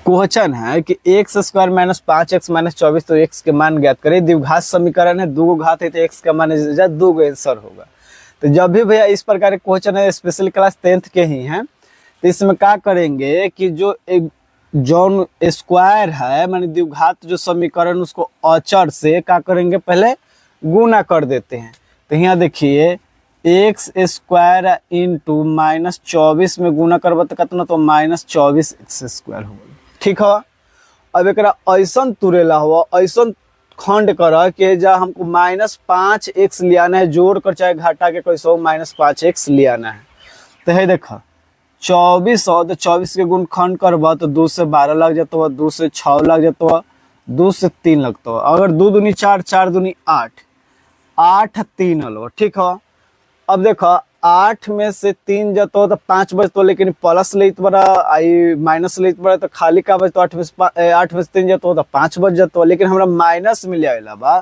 Question है कि x square minus 5x minus 24, तो x के मान ज्ञात करें। द्विघात समीकरण है, दो घात है तो x का मान दो आंसर होगा। तो जब भी भैया इस प्रकार के क्वेश्चन है, स्पेशली क्लास 10th के ही हैं, तो इसमें क्या करेंगे कि जो एक जौन स्क्वायर है माने द्विघात जो समीकरण, उसको अचर से क्या करेंगे, पहले गुना कर देते हैं। तो यहाँ देखिए एक्स स्क्वायर इंटू माइनस 24 में गुना करब तो कितना, तो माइनस 24 एक्स स्क्वायर हो। ठीक है। अब एक ऐसा तुरेला हुआ, ऐसा खंड कर कि जा हमको माइनस 5x ले आना है, जोड़ कर चाहे घटा के कैसे माइनस 5x ले आना है। तो है देखा 24 हो तो 24 के गुण खंड करबा तो 2 से 12 लग जाता, 2 से 6 लग जाता, 2 से 3 लगता। अगर 2 दूनी 4, 4 दूनी 8, 8 3 हलो। ठीक है। अब देखो 8 में से 3 जातो तो 5 बचतो, लेकिन प्लस लेत बड़ा आई माइनस लेत बड़ा तो खाली का बचतो, 8 में से 3 जातो तो 5 बच जातो, लेकिन हमरा माइनस में ले आएला बा।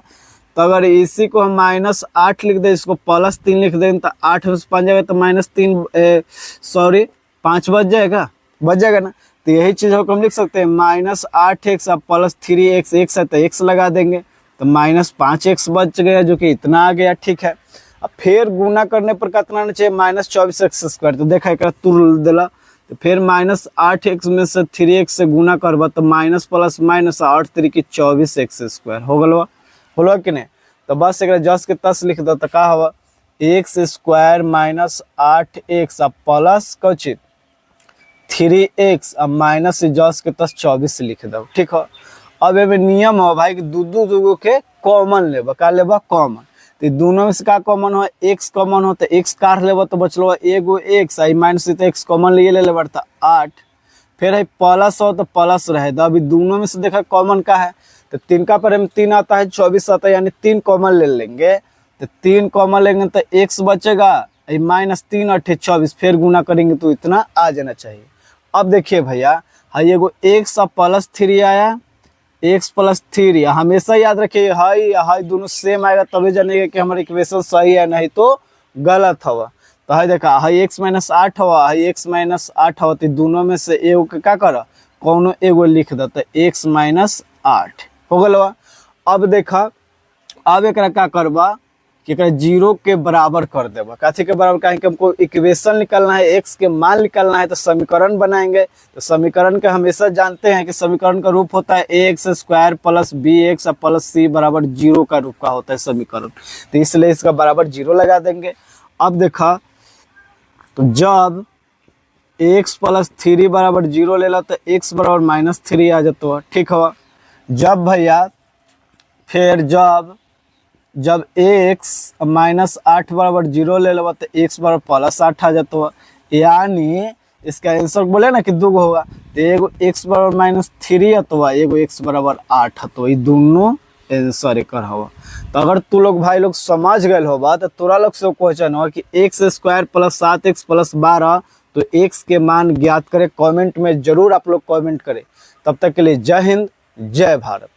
तो अगर इसी को हम माइनस 8 लिख दे, इसको प्लस 3 लिख दें तो 8 में से 5 जाएगा तो माइनस 3 5 बच जाएगा ना। तो यही चीज हम लिख सकते हैं माइनस 8x अब प्लस 3x, x है तो x लगा देंगे तो माइनस 5x बच गया, जो कि इतना आ गया। ठीक है। अब फिर गुना करने पर कितना आना चाहिए, माइनस 24x स्क्वायर। तो देखा एक तुल दिला, तो फिर माइनस 8x में से 3x से गुना करबा तो माइनस प्लस माइनस 8 3 की 24x स्क्वायर हो गलवा, बोलो कि नहीं। तो बस एक जस के तस लिख दो तो का हुआ एक्स स्क्वायर माइनस 8x अब प्लस कौची 3x अब माइनस से जस के तस 24 लिख दो। ठीक है। अब एमे नियम हो भाई कि दू के कॉमन लेबा, का लेबा कॉमन। तो दोनों में से का कॉमन हो, x कॉमन हो तो x काट लेबा तो बचलो एगो x, आई माइनस से तो x कॉमन ले बढ़ता 8। फिर है प्लस हो तो प्लस रहे दो। अभी दोनों में से देखा कॉमन का है तो 3 का पर 3 आता है, 24 आता है, यानी 3 कॉमन ले लेंगे। तो 3 कॉमन लेंगे तो x बचेगा, माइनस 3 8 24, फिर गुना करेंगे तो इतना आ जाना चाहिए। अब देखिए भैया हाई एगो x अब प्लस 3 आया, x प्लस 3, हमेशा याद रखिए हाई हाई दोनों सेम आएगा तभी जानेगा कि हमारा इक्वेशन सही है, नहीं तो गलत हुआ। तो हाई देखा हाई x माइनस 8 हुआ, हाई x माइनस 8 हुआ, तो दोनों में से एगो के क्या कर कौनो एगो लिख दो तो x माइनस 8 हो गलवा। अब देखा अब एक क्या करबा कि जीरो के बराबर कर देबा, काथी के बराबर, कहें कि हमको इक्वेशन निकालना है, x के मान निकालना है, तो समीकरण बनाएंगे। तो समीकरण के हमेशा जानते हैं कि समीकरण का रूप होता है ax square plus bx plus c बराबर 0 का रूप का होता है समीकरण। तो इसलिए इसका बराबर 0 लगा देंगे। अब देखा तो जब x प्लस 3 बराबर 0 ले ला तो x बराबर माइनस 3 आ जाता। ठीक है। जब भैया फिर जब x माइनस 8 बराबर 0 ले लो तो x बराबर प्लस 8 आ जाता, यानी इसका आंसर बोले ना कि दूगो होगा, तो एगो x बराबर माइनस 3 अथवा एगो x बराबर 8 हतो, ये दोनों आंसर एक हवा। तो अगर तू लोग भाई लोग समझ गए होगा तो तोरा लोग से क्वेश्चन हो कि x square plus 7x plus 12, तो x के मान ज्ञात करें। कमेंट में जरूर आप लोग कमेंट करें। तब तक के लिए जय हिंद जय भारत।